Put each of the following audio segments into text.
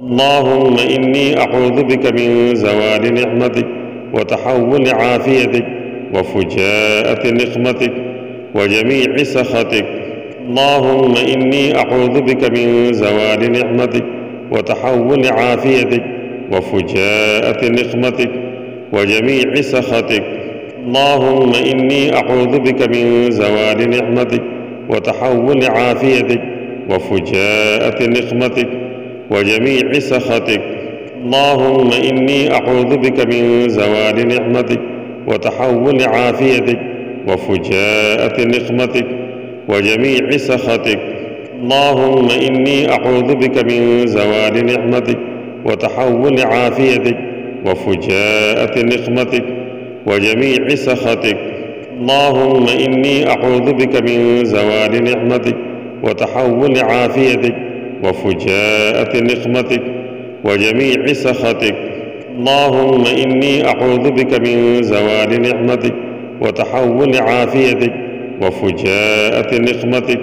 اللهم إني أعوذ بك من زوال نعمتك وتحول عافيتك وفجاءة نقمتك وجميع سخطك. اللهم إني أعوذ بك من زوال نعمتك وتحول عافيتك وفجاءة نقمتك وجميع سخطك. اللهم إني أعوذ بك من زوال نعمتك وتحول عافيتك وفجاءة نقمتك وجميع سخطك. اللهم إني أعوذ بك من زوال نعمتك وتحول عافيتك وفجاءة نقمتك وجميع سخطك. اللهم إني أعوذ بك من زوال نعمتك وتحول عافيتك وفجاءة نقمتك وجميع سخطك. اللهم إني أعوذ بك من زوال نعمتك وتحول عافيتك وفجاءة نقمتك وجميع سخطك. اللهم إني أعوذ بك من زوال نعمتك وتحول عافيتك وفجاءة نقمتك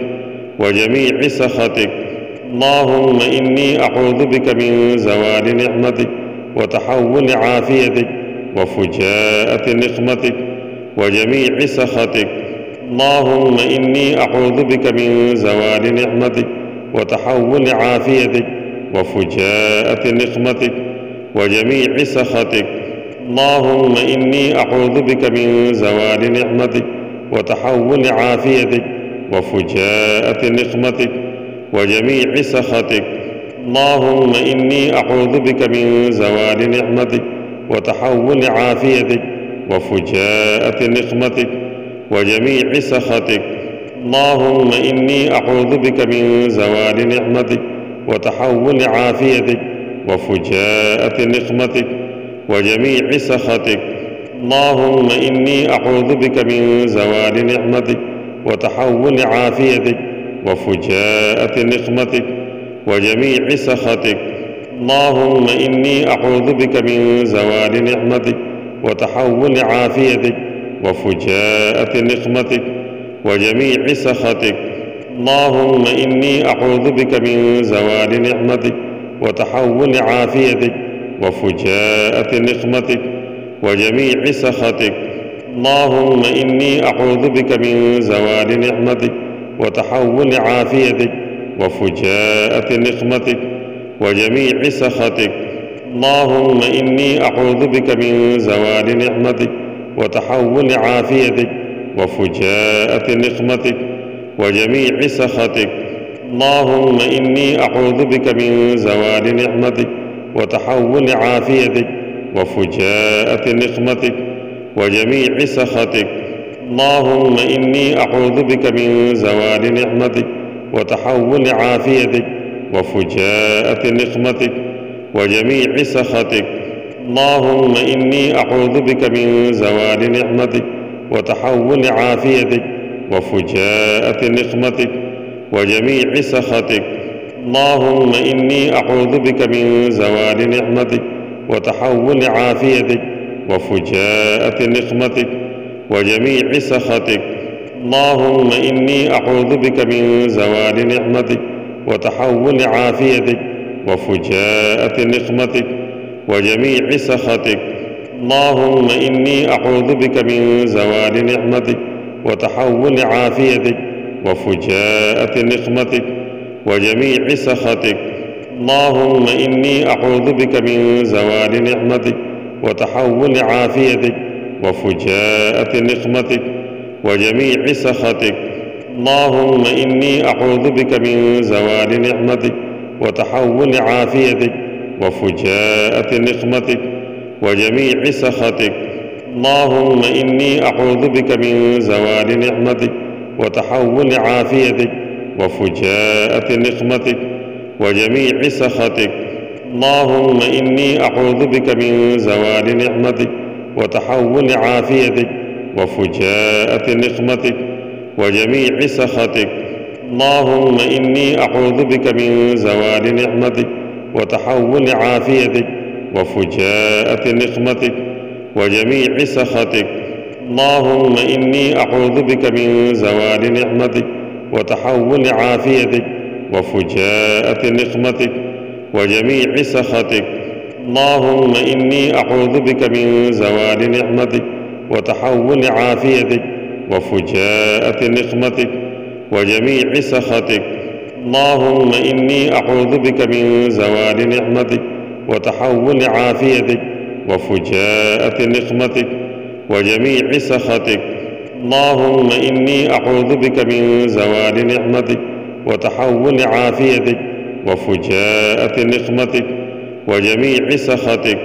وجميع سخطك. اللهم إني أعوذ بك من زوال نعمتك وتحول عافيتك وفجاءة نقمتك وجميع سخطك. اللهم إني أعوذ بك من زوال نعمتك وتحول عافيتك وفجاءة نقمتك وجميع سخطك. اللهم إني أعوذ بك من زوال نعمتك وتحول عافيتك وفجاءة نقمتك وجميع سخطك. اللهم إني أعوذ بك من زوال نعمتك وتحول عافيتك وفجاءة نقمتك وجميع سخطك. اللهم إني أعوذ بك من زوال نعمتك وتحول عافيتك وفجاءة نقمتك وجميع سخطك. اللهم إني أعوذ بك من زوال نعمتك وتحول عافيتك وفجاءة نقمتك وجميع سخطك. اللهم إني أعوذ بك من زوال نعمتك وتحول عافيتك وفجاءة نقمتك وجميع سخطك. اللهم إني أعوذ بك من زوال نعمتك وتحول عافيتك وفجاءة نقمتك وجميع سخطك. اللهم إني أعوذ بك من زوال نعمتك وتحول عافيتك وفجاءة نقمتك وجميع سخطك. اللهم إني أعوذ بك من زوال نعمتك وتحول عافيتك وفجاءة نقمتك وجميع سخطك. اللهم إني أعوذ بك من زوال نعمتك وتحول عافيتك وفجاءة نقمتك وجميع سخطك. اللهم إني أعوذ بك من زوال نعمتك وتحول عافيتك وفجاءة نقمتك وجميع سخطك. اللهم إني أعوذ بك من زوال نعمتك وتحول عافيتك وفجاءة نقمتك وجميع سخطك. اللهم إني أعوذ بك من زوال نعمتك وتحول عافيتك وفجاءة نقمتك وجميع سخطك. اللهم إني أعوذ بك من زوال نعمتك وتحول عافيتك وفجاءة نقمتك وجميع سخطك. اللهم إني أعوذ بك من زوال نعمتك وتحول عافيتك وفجاءة نقمتك وجميع سخطك. اللهم إني أعوذ بك من زوال نعمتك وتحول عافيتك وفجاءة نقمتك وجميع سخطك. اللهم إني أعوذ بك من زوال نعمتك وتحول عافيتك وفجاءة نقمتك وجميع سخطك. اللهم إني أعوذ بك من زوال نعمتك وتحول عافيتك وفجاءة نقمتك وجميع سخطك. اللهم إني أعوذ بك من زوال نعمتك وتحول عافيتك وفجاءة نقمتك وجميع سخطك. اللهم إني أعوذ بك من زوال نعمتك وتحول عافيتك وفجاءة نقمتك وجميع سخطك. اللهم إني أعوذ بك من زوال نعمتك وتحول عافيتك وفجاءة نقمتك وجميع سخطك. اللهم إني أعوذ بك من زوال نعمتك وتحول عافيتك وفجاءة نقمتك وجميع سخطك. اللهم إني أعوذ بك من زوال نعمتك وتحول عافيتك وفجاءة نقمتك وجميع سخطك. اللهم إني أعوذ بك من زوال نعمتك وتحول عافيتك وفجاءة نقمتك وجميع سخطك.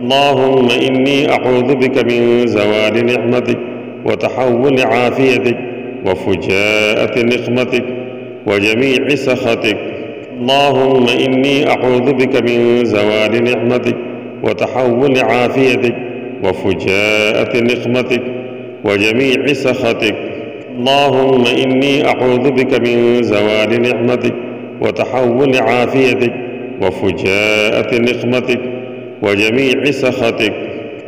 اللهم إني أعوذ بك من زوال نعمتك وتحول عافيتك وفجاءة نقمتك وجميع سخطك. اللهم إني أعوذ بك من زوال نعمتك وتحول عافيتك وفجاءة نقمتك وجميع سخطك. اللهم إني أعوذ بك من زوال نعمتك وتحول عافيتك وفجاءة نقمتك وجميع سخطك.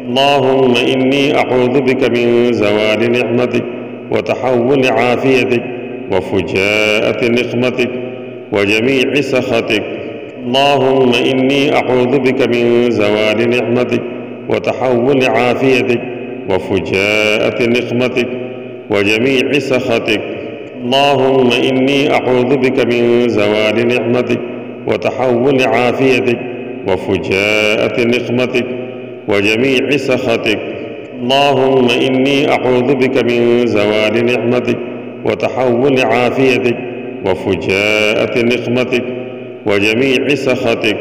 اللهم إني أعوذ بك من زوال نعمتك وتحول عافيتك وفجاءة نقمتك وجميع سخطك. اللهم إني أعوذ بك من زوال نعمتك وتحول عافيتك وفجاءة نقمتك وجميع سخطك. اللهم إني أعوذ بك من زوال نعمتك وتحول عافيتك وفجاءة نقمتك وجميع سخطك. اللهم إني أعوذ بك من زوال نعمتك وتحول عافيتك وفجاءة نقمتك وجميع سخطك.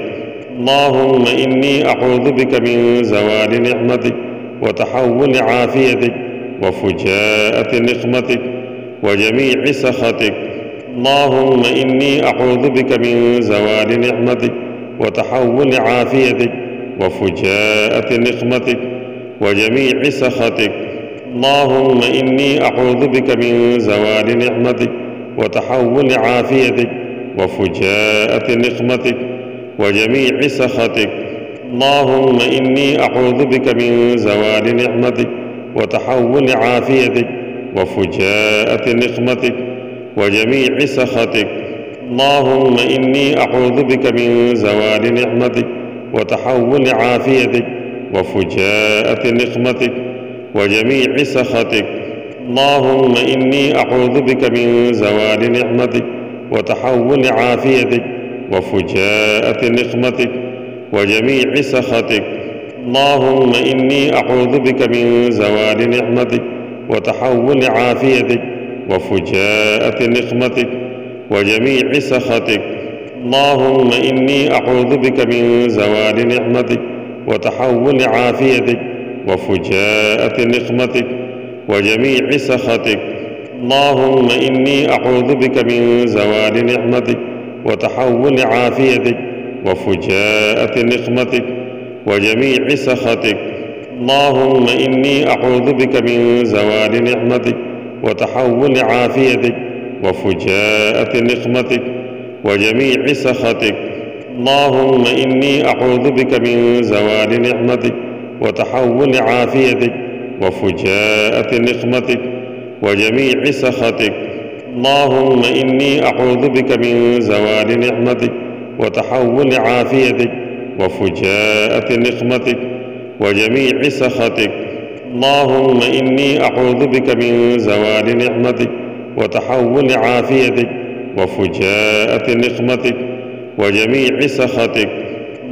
اللهم إني أعوذ بك من زوال نعمتك وتحول عافيتك وفجاءة نقمتك وجميع سخطك. اللهم إني أعوذ بك من زوال نعمتك وتحول عافيتك وفجاءة نقمتك وجميع سخطك. اللهم إني أعوذ بك من زوال نعمتك وتحول عافيتك وفجاءة نقمتك وجميع سخطك. اللهم إني أعوذ بك من زوال نعمتك وتحول عافيتك وفجاءة نقمتك وجميع سخطك. اللهم إني أعوذ بك من زوال نعمتك وتحول عافيتك وفجاءة نقمتك وجميع سخطك. اللهم إني أعوذ بك من زوال نعمتك وتحول عافيتك وفجاءة نقمتك وجميع سخطك. اللهم إني أعوذ بك من زوال نعمتك وتحول عافيتك وفجاءة نقمتك وجميع سخطك. اللهم إني أعوذ بك من زوال نعمتك وتحول عافيتك وفجاءة نقمتك وجميع سخطك. اللهم إني أعوذ بك من زوال نعمتك وتحول عافيتك وفجاءة نقمتك وجميع سخطك. اللهم إني أعوذ بك من زوال نعمتك وتحول عافيتك وفجاءة نقمتك وجميع سخطك. اللهم إني أعوذ بك من زوال نعمتك وتحول عافيتك وفجاءة نقمتك وجميع سخطك. اللهم إني أعوذ بك من زوال نعمتك وتحول عافيتك وفجاءة نقمتك وجميع سخطك. اللهم إني أعوذ بك من زوال نعمتك وتحول عافيتك وفجاءة نقمتك وجميع سخطك.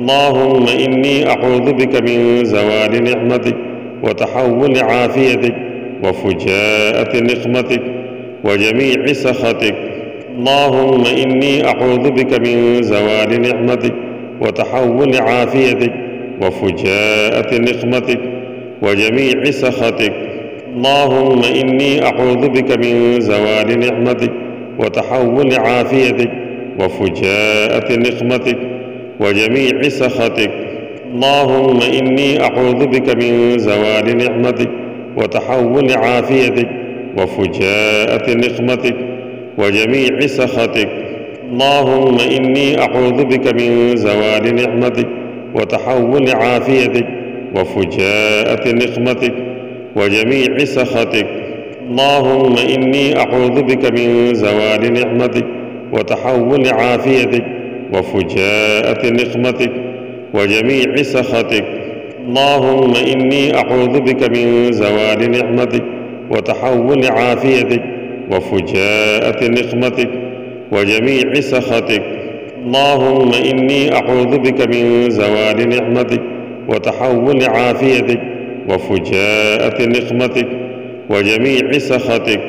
اللهم إني أعوذ بك من زوال نعمتك وتحول عافيتك وفجاءة نقمتك وجميع سخطك. اللهم إني أعوذ بك من زوال نعمتك وتحول عافيتك وفجاءة نقمتك وجميع سخطك. اللهم إني أعوذ بك من زوال نعمتك وتحول عافيتك وفجاءة نقمتك وجميع سخطك. اللهم إني أعوذ بك من زوال نعمتك وتحول عافيتك وفجاءة نقمتك وجميع سخطك. اللهم إني أعوذ بك من زوال نعمتك وتحول عافيتك وفجاءة نقمتك وجميع سخطك. اللهم إني أعوذ بك من زوال نعمتك وتحول عافيتك وفجاءة نقمتك وجميع سخطك. اللهم إني أعوذ بك من زوال نعمتك وتحول عافيتك وفجاءة نقمتك وجميع سخطك. اللهم إني أعوذ بك من زوال نعمتك وتحول عافيتك وفجاءة نقمتك وجميع سخطك.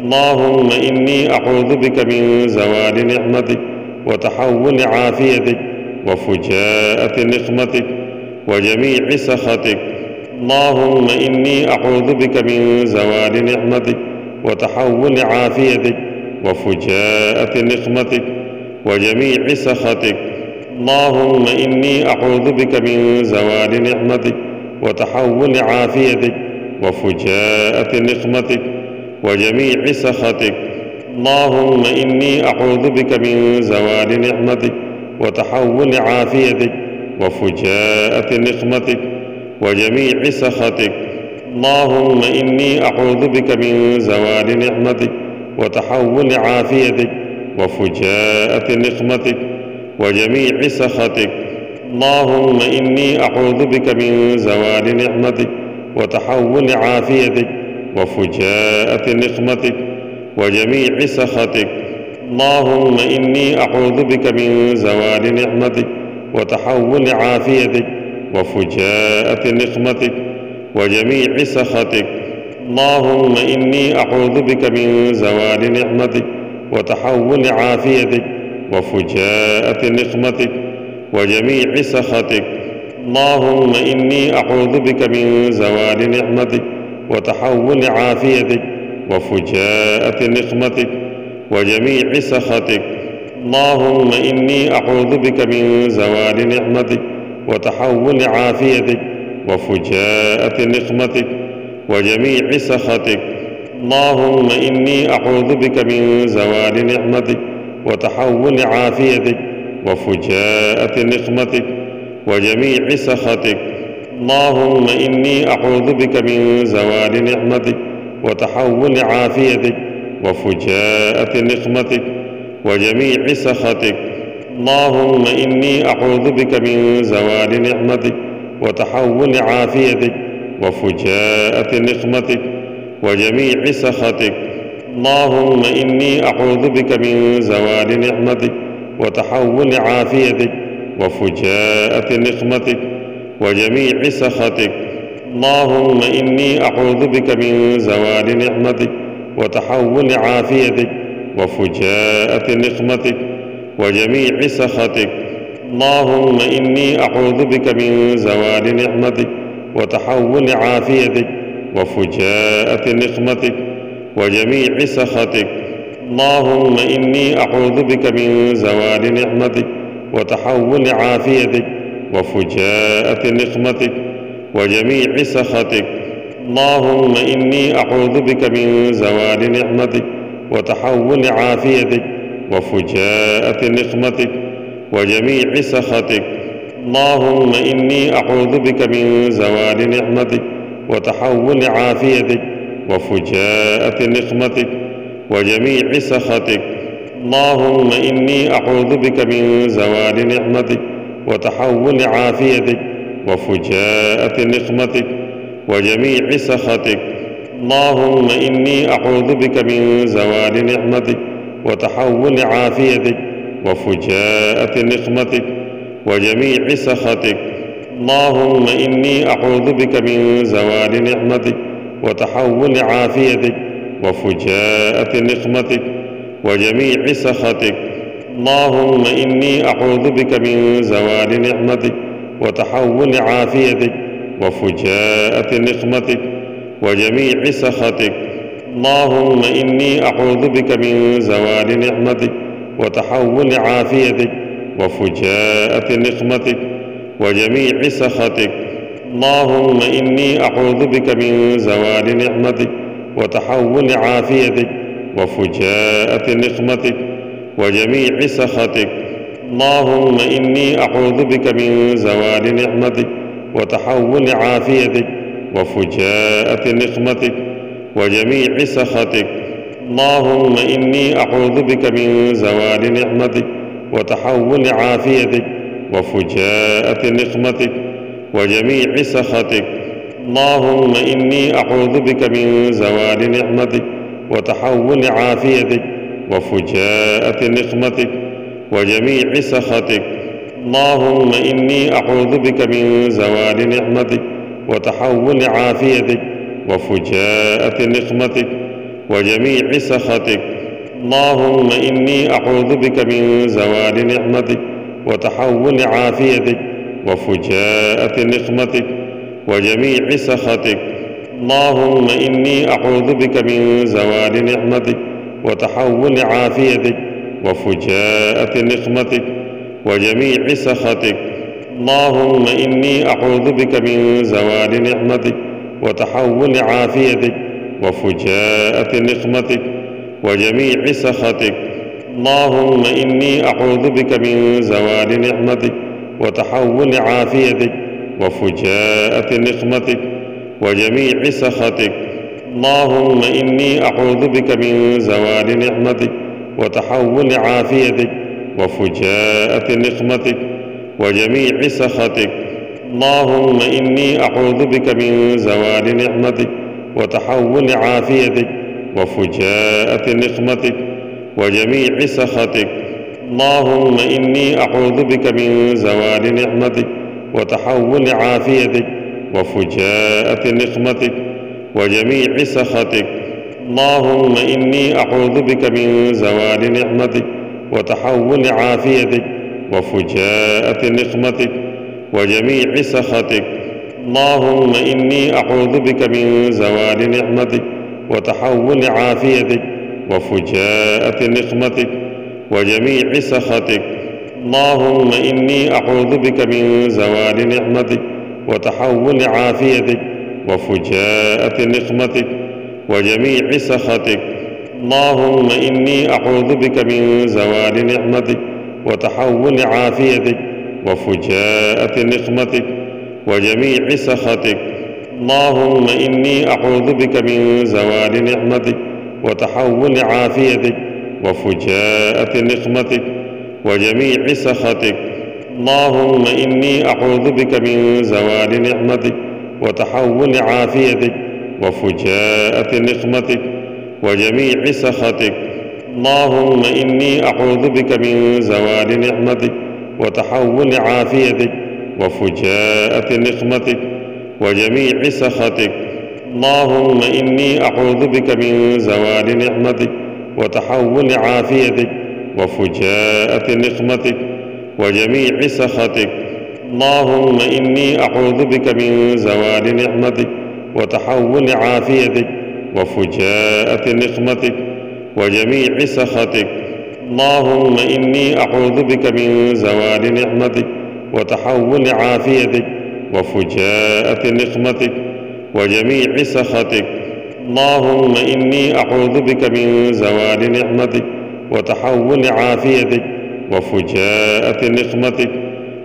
اللهم إني أعوذ بك من زوال نعمتك وتحول عافيتك وفجاءة نقمتك وجميع سخطك. اللهم إني أعوذ بك من زوال نعمتك وتحول عافيتك وفجاءة نقمتك وجميع سخطك. اللهم إني أعوذ بك من زوال نعمتك وتحول عافيتك وفجاءة نقمتك وجميع سخطك. اللهم إني أعوذ بك من زوال نعمتك وتحول عافيتك وفجاءة نقمتك وجميع سخطك. اللهم إني أعوذ بك من زوال نعمتك وتحول عافيتك وفجاءة نقمتك وجميع سخطك. اللهم إني أعوذ بك من زوال نعمتك وتحول عافيتك وفجاءة نقمتك وجميع سخطك. اللهم إني أعوذ بك من زوال نعمتك وتحول عافيتك وفجاءة نقمتك وجميع سخطك. اللهم إني أعوذ بك من زوال نعمتك وتحول عافيتك وفجاءة نقمتك وجميع سخطك. اللهم إني أعوذ بك من زوال نعمتك وتحول عافيتك وفجاءة نقمتك وجميع سخطك. اللهم إني أعوذ بك من زوال نعمتك وتحول عافيتك وفجاءة نقمتك وجميع سخطك. اللهم إني أعوذ بك من زوال نعمتك وتحول عافيتك وفجاءة نقمتك وجميع سخطك. اللهم إني أعوذ بك من زوال نعمتك وتحول عافيتك وفجاءة نقمتك وجميع سخطك. اللهم إني أعوذ بك من زوال نعمتك وتحول عافيتك وفجاءة نقمتك وجميع سخطك. اللهم إني أعوذ بك من زوال نعمتك وتحول عافيتك وفجاءة نقمتك وجميع سخطك. اللهم إني أعوذ بك من زوال نعمتك وتحول عافيتك وفجاءة نقمتك وجميع سخطك. اللهم إني أعوذ بك من زوال نعمتك وتحول عافيتك وفجاءة نقمتك وجميع سخطك. اللهم إني أعوذ بك من زوال نعمتك وتحول عافيتك وفجاءة نقمتك وجميع سخطك. اللهم إني أعوذ بك من زوال نعمتك وتحول عافيتك وفجاءة نقمتك وجميع سخطك. اللهم إني أعوذ بك من زوال نعمتك وتحول عافيتك وفجاءة نقمتك وجميع سخطك. اللهم إني أعوذ بك من زوال نعمتك وتحول عافيتك وفجاءة نقمتك وجميع سخطك. اللهم إني أعوذ بك من زوال نعمتك وتحول عافيتك وفجاءة نقمتك وجميع سخطك. اللهم إني أعوذ بك من زوال نعمتك وتحول عافيتك وفجاءة نقمتك وجميع سخطك. اللهم إني أعوذ بك من زوال نعمتك وتحول عافيتك وفجاءة نقمتك وجميع سخطك. اللهم إني أعوذ بك من زوال نعمتك وتحول عافيتك وفجاءة نقمتك وجميع سخطك. اللهم إني أعوذ بك من زوال نعمتك وتحول عافيتك وفجاءة نقمتك وجميع سخطك. اللهم إني أعوذ بك من زوال نعمتك وتحول عافيتك وفجاءة نقمتك وجميع سخطك. اللهم إني أعوذ بك من زوال نعمتك وتحول عافيتك وفجاءة نقمتك وجميع سخطك. اللهم إني أعوذ بك من زوال نعمتك وتحول عافيتك وفجاءة نقمتك وجميع سخطك. اللهم إني أعوذ بك من زوال نعمتك وتحول عافيتك وفجاءة نقمتك وجميع سخطك. اللهم إني أعوذ بك من زوال نعمتك وتحول عافيتك وفجاءة نقمتك وجميع سخطك. اللهم إني أعوذ بك من زوال نعمتك وتحول عافيتك وفجاءة نقمتك وجميع سخطك. اللهم إني أعوذ بك من زوال نعمتك وتحول عافيتك وفجاءة نقمتك وجميع سخطك. اللهم إني أعوذ بك من زوال نعمتك وتحول عافيتك وفجاءة نقمتك وجميع سخطك. اللهم إني أعوذ بك من زوال نعمتك وتحول عافيتك وفجاءة نقمتك وجميع سخطك. اللهم إني أعوذ بك من زوال نعمتك وتحول عافيتك وفجاءة نقمتك وجميع سخطك. اللهم إني أعوذ بك من زوال نعمتك وتحول عافيتك وفجاءة نقمتك وجميع سخطك. اللهم إني أعوذ بك من زوال نعمتك وتحول عافيتك وفجاءة نقمتك وجميع سخطك. اللهم إني أعوذ بك من زوال نعمتك وتحول عافيتك وفجاءة نقمتك وجميع سخطك. اللهم إني أعوذ بك من زوال نعمتك وتحول عافيتك وفجاءة نقمتك وجميع سخطك. اللهم إني أعوذ بك من زوال نعمتك وتحول عافيتك وفجاءة نقمتك وجميع سخطك. اللهم إني أعوذ بك من زوال نعمتك وتحول عافيتك وفجاءة نقمتك وجميع سخطك. اللهم إني أعوذ بك من زوال نعمتك وتحول عافيتك وفجاءة نقمتك وجميع سخطك. اللهم إني أعوذ بك من زوال نعمتك وتحول عافيتك وفجاءة نقمتك وجميع سخطك. اللهم إني أعوذ بك من زوال نعمتك وتحول عافيتك وفجاءة نقمتك وجميع سخطك. اللهم إني أعوذ بك من زوال نعمتك وتحول عافيتك وفجاءة نقمتك وجميع سخطك. اللهم إني أعوذ بك من زوال نعمتك وتحول عافيتك وفجاءة نقمتك وجميع سخطك. اللهم إني أعوذ بك من زوال نعمتك وتحول عافيتك وفجاءة نقمتك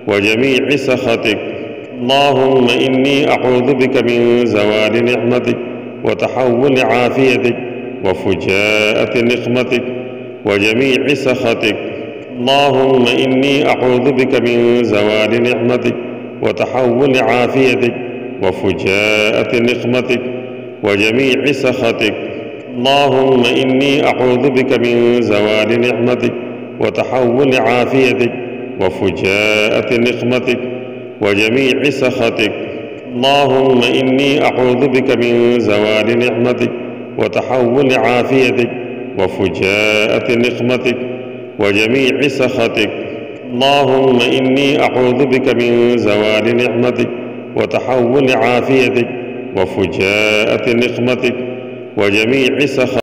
وجميع سخطك. اللهم إني أعوذ بك من زوال نعمتك وتحول عافيتك وفجاءة نقمتك وجميع سخطك. اللهم إني أعوذ بك من زوال نعمتك وتحول عافيتك وفجاءة نقمتك وجميع سخطك. اللهم إني أعوذ بك من زوال نعمتك وتحول عافيتك وفجاءة نقمتك وجميع سخطك. اللهم إني أعوذ بك من زوال نعمتك وتحول عافيتك وفجاءة نقمتك وجميع سخطك. اللهم إني أعوذ بك من زوال نعمتك وتحول عافيتك وفجاءة نقمتك وجميع سخطك.